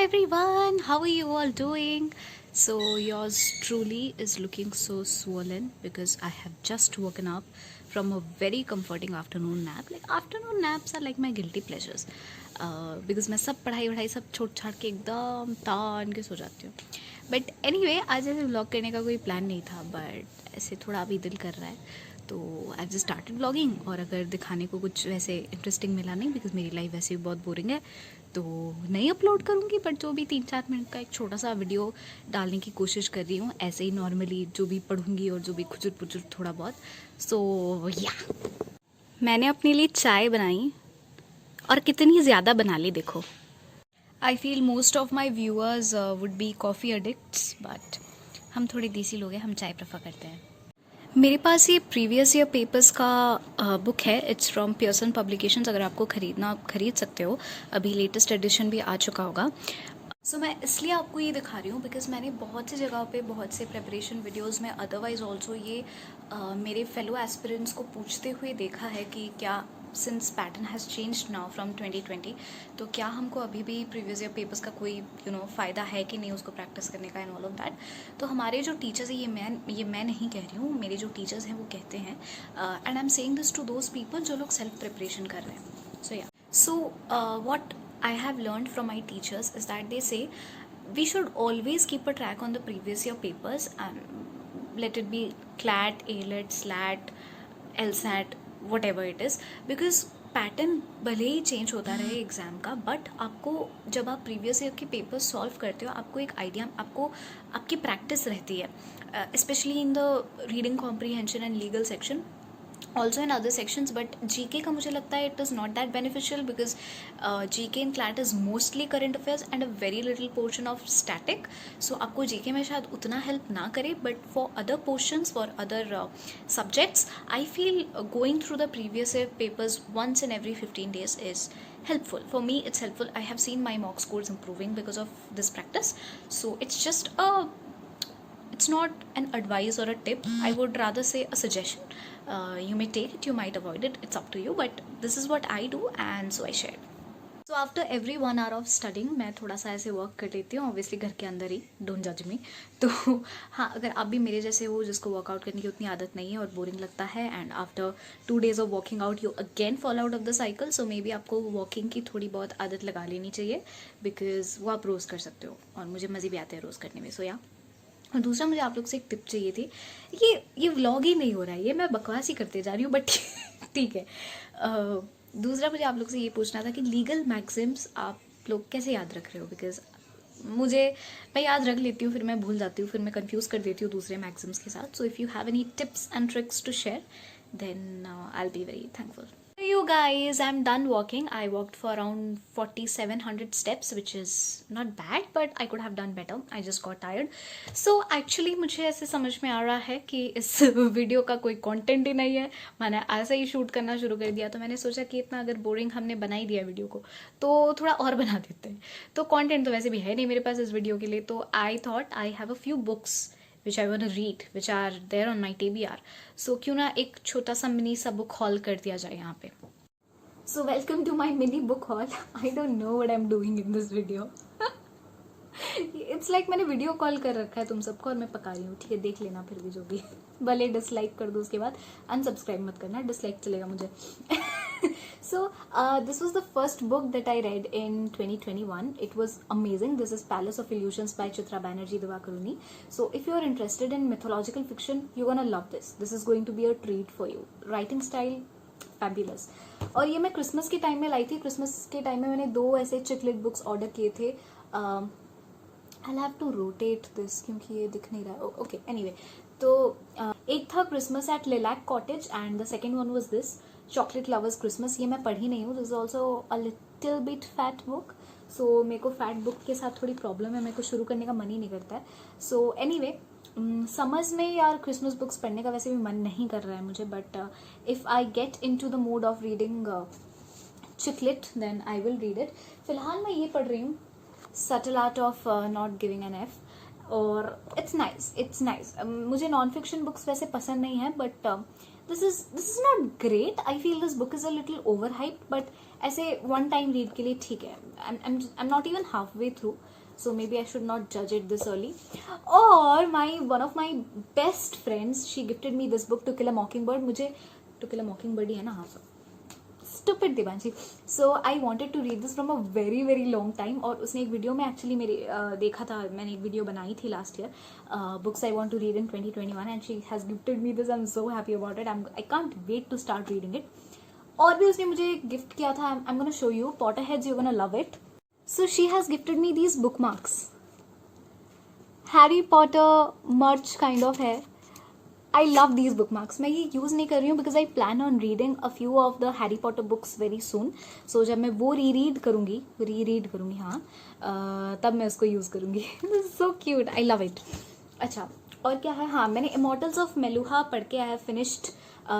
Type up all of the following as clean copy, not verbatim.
everyone, how are you all doing? So yours truly is looking so swollen because I have just woken up from a very comforting afternoon nap. Like afternoon naps are like my guilty pleasures. Because मैं सब पढ़ाई वढ़ाई सब छोड़ छाड़ के एकदम तान के सो जाती हूँ. बट एनीवे आज ऐसे व्लॉग करने का कोई प्लान नहीं था, बट ऐसे थोड़ा अभी दिल कर रहा है तो आई जस्ट स्टार्टेड व्लॉगिंग. और अगर दिखाने को कुछ वैसे इंटरेस्टिंग मिला नहीं, बिकॉज मेरी लाइफ वैसे भी बहुत बोरिंग है, तो नहीं अपलोड करूँगी. बट जो भी 3-4 मिनट का एक छोटा सा वीडियो डालने की कोशिश कर रही हूँ, ऐसे ही नॉर्मली जो भी पढ़ूँगी और जो भी खुचुर पुचुर थोड़ा बहुत. सो या मैंने अपने लिए चाय बनाई और कितनी ज़्यादा बना ली देखो. I feel most of my viewers would be coffee addicts, but हम थोड़े देसी लोग हैं, हम चाय प्रेफर करते हैं. मेरे पास ये प्रीवियस ईयर पेपर्स का बुक है. It's from Pearson publications. अगर आपको ख़रीदना आप ख़रीद सकते हो. अभी लेटेस्ट एडिशन भी आ चुका होगा. सो मैं इसलिए आपको ये दिखा रही हूँ बिकॉज मैंने बहुत सी जगह पे बहुत से प्रेपरेशन वीडियोस में अदरवाइज ऑल्सो ये मेरे फेलो एस्पिरेंट्स को पूछते हुए देखा है कि क्या since pattern has changed now from 2020, तो क्या हमको अभी भी प्रीवियस ईयर पेपर्स का कोई फ़ायदा है कि नहीं उसको प्रैक्टिस करने का एंड ऑल ऑफ दैट. तो हमारे जो टीचर्स हैं, ये मैं नहीं कह रही हूँ, मेरे जो टीचर्स हैं वो कहते हैं, and I am saying this to those people जो लोग सेल्फ प्रिपरेशन कर रहे हैं. So what I have learned from my teachers is that they say we should always keep a track on the previous year papers, and let it be CLAT, ALET, SLAT, LSAT, whatever it is, because pattern भले ही change होता रहे exam का, but आपको जब आप previous year के papers solve करते हो आपको एक आइडिया, आपको आपकी प्रैक्टिस रहती है, specially in the reading comprehension and legal section, also in other sections. But GK का मुझे लगता है it is not that beneficial because GK in CLAT is mostly current affairs and a very little portion of static. So आपको GK में शायद उतना help ना करे, but for other portions, for other subjects, I feel going through the previous year papers once in every 15 days is helpful. For me it's helpful. I have seen my mock scores improving because of this practice. So it's not an advice or a tip. I would rather say a suggestion. You may take it, you might avoid it, it's up to you, but this is what I do and so I shared. So after every 1 hour of studying मैं थोड़ा सा ऐसे work कर लेती हूँ, obviously घर के अंदर ही, डोंट जज मी. तो हाँ, अगर आप भी मेरे जैसे हो जिसको वर्कआउट करने की उतनी आदत नहीं है और बोरिंग लगता है, and after 2 days of walking out you again fall out of the cycle, so may be आपको वॉकिंग की थोड़ी बहुत आदत लगा लेनी चाहिए, बिकॉज वो आप रोज़ कर सकते हो और मुझे मज़े भी आते हैं रोज़ करने में. सो या और दूसरा मुझे आप लोग से एक टिप चाहिए थी. ये व्लॉग ही नहीं हो रहा है, ये मैं बकवास ही करते जा रही हूँ, बट ठीक है. दूसरा मुझे आप लोग से ये पूछना था कि लीगल मैक्सिम्स आप लोग कैसे याद रख रहे हो, बिकॉज मैं याद रख लेती हूँ, फिर मैं भूल जाती हूँ, फिर मैं कंफ्यूज कर देती हूँ दूसरे मैक्सिम्स के साथ. So if you have any tips and tricks to share then I will be very thankful. You guys, I'm done walking. I walked for around 4700 steps, which is not bad, but I could have done better. I just got tired. So actually मुझे ऐसे समझ में आ रहा है कि इस video का कोई कंटेंट ही नहीं है. मैंने ऐसे ही शूट करना शुरू कर दिया, तो मैंने सोचा कि इतना अगर बोरिंग हमने बना ही दिया वीडियो को, तो थोड़ा और बना देते हैं. तो कंटेंट तो वैसे भी है नहीं मेरे पास इस वीडियो के लिए, तो I thought I have a few books which I want to read, which are there on my TBR. So क्यों ना एक छोटा सा मिनी सा बुक हॉल कर दिया जाए यहाँ पे. So welcome to my mini book haul. I don't know what I'm doing in this video. It's like मैंने वीडियो कॉल कर रखा है तुम सबको और मैं पका रही हूँ. ठीक है, देख लेना फिर भी जो भी. भले डिसलाइक कर दो, उसके बाद अनसब्सक्राइब मत करना, डिसलाइक चलेगा मुझे. So this was the first book that I read in 2021. It was amazing. This is Palace of Illusions by Chitra Banerjee Divakaruni. So if you are interested in mythological fiction, you're gonna love this. This is going to be a treat for you. Writing style fabulous. और ये मैं Christmas के time में लाई थी. Christmas के time में मैंने 2 ऐसे चिकलिट बुक्स ऑर्डर किए थे. I'll have to rotate this क्योंकि ये दिख नहीं रहा है. ओके, एनीवे, तो एक था Christmas at lilac cottage and the second one was this chocolate lovers Christmas. ये मैं पढ़ी नहीं हूँ. This is also a little bit fat book. So मेरे को फैट बुक के साथ थोड़ी प्रॉब्लम है, मेरे को शुरू करने का मन ही नहीं करता है. सो एनीवे, समर्स में यार क्रिसमस बुक्स पढ़ने का वैसे भी मन नहीं कर रहा है मुझे, but if I get in to the mood of reading chick lit then I will read it. फिलहाल मैं ये पढ़ रही हूँ subtle art of not giving an F, और इट्स नाइस. मुझे नॉन फिक्शन बुक्स वैसे पसंद नहीं है, but this is not great. I feel this book is a little overhyped, but ऐसे one time read के लिए ठीक है. I'm not even halfway through, so maybe I should not judge it this early. Or one of my best friends, she gifted me this book, To Kill a Mockingbird. मुझे To Kill a Mockingbird ही है ना, हाँ sir. Stupid Devanshi. So I wanted to read this from a very very long time. और उसने एक video में actually मेरे देखा था, मैंने एक वीडियो बनाई थी last year, books I want to read in 2021, and she has gifted me this. I am so happy about it. I can't wait to start reading it. और भी उसने मुझे गिफ्ट किया था. I am gonna show you. Potterheads, you're gonna love it. So she has gifted me these bookmarks. Harry Potter मर्च kind of है. I love these bookmarks. मैं ये यूज़ नहीं कर रही हूँ because I plan on reading a few of the Harry Potter books very soon. So जब मैं वो रीड करूँगी हाँ, तब मैं उसको यूज़ करूँगी. This is so cute. I love it. अच्छा, और क्या है, हाँ मैंने Immortals of Meluha पढ़ के I have finished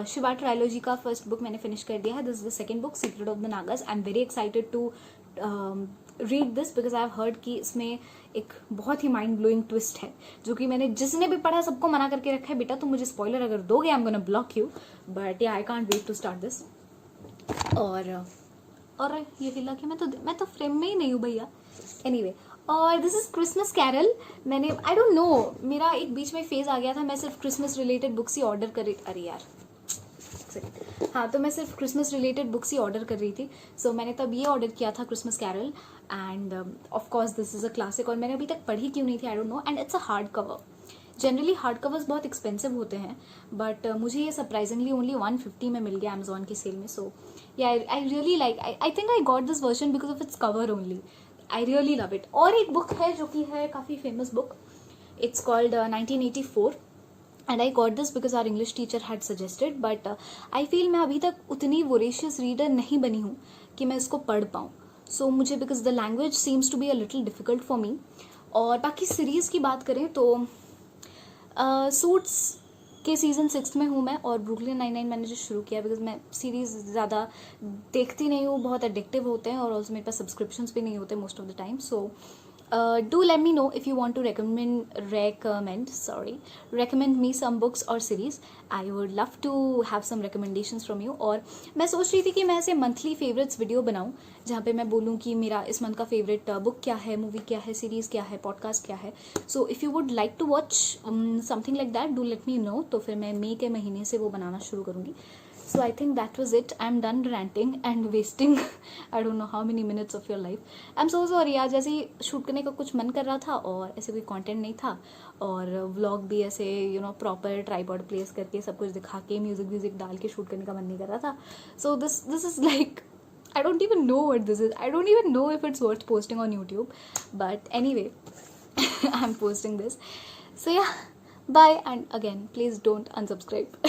Shiva trilogy का फर्स्ट बुक मैंने फिनिश कर दिया है. This is the second book, secret of the Nagas. I am very excited to read this because I have heard कि इसमें एक बहुत ही माइंड ब्लोइंग ट्विस्ट है, जो कि मैंने जिसने भी पढ़ा सबको मना करके रखा है, बेटा तुम मुझे स्पॉइलर अगर दोगे I am gonna block you. But yeah I can't wait to start this. और ये फील कि मैं तो फ्रेम में ही नहीं हूँ भैया. एनीवे, और दिस इज क्रिसमस कैरल. मैंने आई डोंट नो, मेरा एक बीच में फेज आ गया था, मैं सिर्फ क्रिसमस रिलेटेड बुक्स ही ऑर्डर कर रही. अरे यार हाँ, तो मैं सिर्फ क्रिसमस रिलेटेड बुक्स ही ऑर्डर कर रही थी. सो मैंने तब ये ऑर्डर किया था, Christmas carol. And of course this is a classic, और मैंने अभी तक पढ़ी क्यों नहीं थी I don't know. And it's a hard cover. Generally hard covers बहुत एक्सपेंसिव होते हैं, बट मुझे ये सरप्राइजिंगली ओनली 150 में मिल गया अमेजोन की सेल में. So yeah I really like, I think I got this version because of its cover only. I really love it. और एक बुक है जो कि है काफ़ी famous book, it's called 1984. And I got this because our English teacher had suggested. But I feel मैं अभी तक उतनी वोरेशियस रीडर नहीं बनी हूँ कि मैं इसको पढ़ पाऊँ. सो मुझे because the language seems to be a little difficult for me. और बाकी सीरीज़ की बात करें तो सूट्स के सीज़न 6 में हूँ मैं, और ब्रुकलिन 99 मैंने जो शुरू किया बिकॉज मैं सीरीज़ ज़्यादा देखती नहीं हूँ, बहुत एडिक्टिव होते हैं, और ऑल्सो मेरे पास सब्सक्रिप्शंस भी नहीं होते most of the time. So do let me know if you want to recommend me some books or series. I would love to have some recommendations from you. और मैं सोच रही थी कि मैं ऐसे मंथली फेवरेट्स वीडियो बनाऊँ जहाँ पे मैं बोलूँ कि मेरा इस मंथ का फेवरेट बुक क्या है, मूवी क्या है, सीरीज़ क्या है, पॉडकास्ट क्या है. So if you would like to watch something like that, do let me know. तो फिर मैं मई के महीने से वो बनाना शुरू करूँगी. So I think that was it. I'm done ranting and wasting I don't know how many minutes of your life. I'm so sorry. आज ऐसे ही शूट करने का कुछ मन कर रहा था और ऐसे कोई कंटेंट नहीं था, और व्लॉग भी ऐसे प्रॉपर ट्राइपॉड प्लेस करके सब कुछ दिखा के म्यूजिक डाल के शूट करने का मन नहीं कर रहा था. So this is like I don't even know what this is. I don't even know if it's worth posting on YouTube. But anyway, I'm posting this. So yeah, bye, and again, please don't unsubscribe.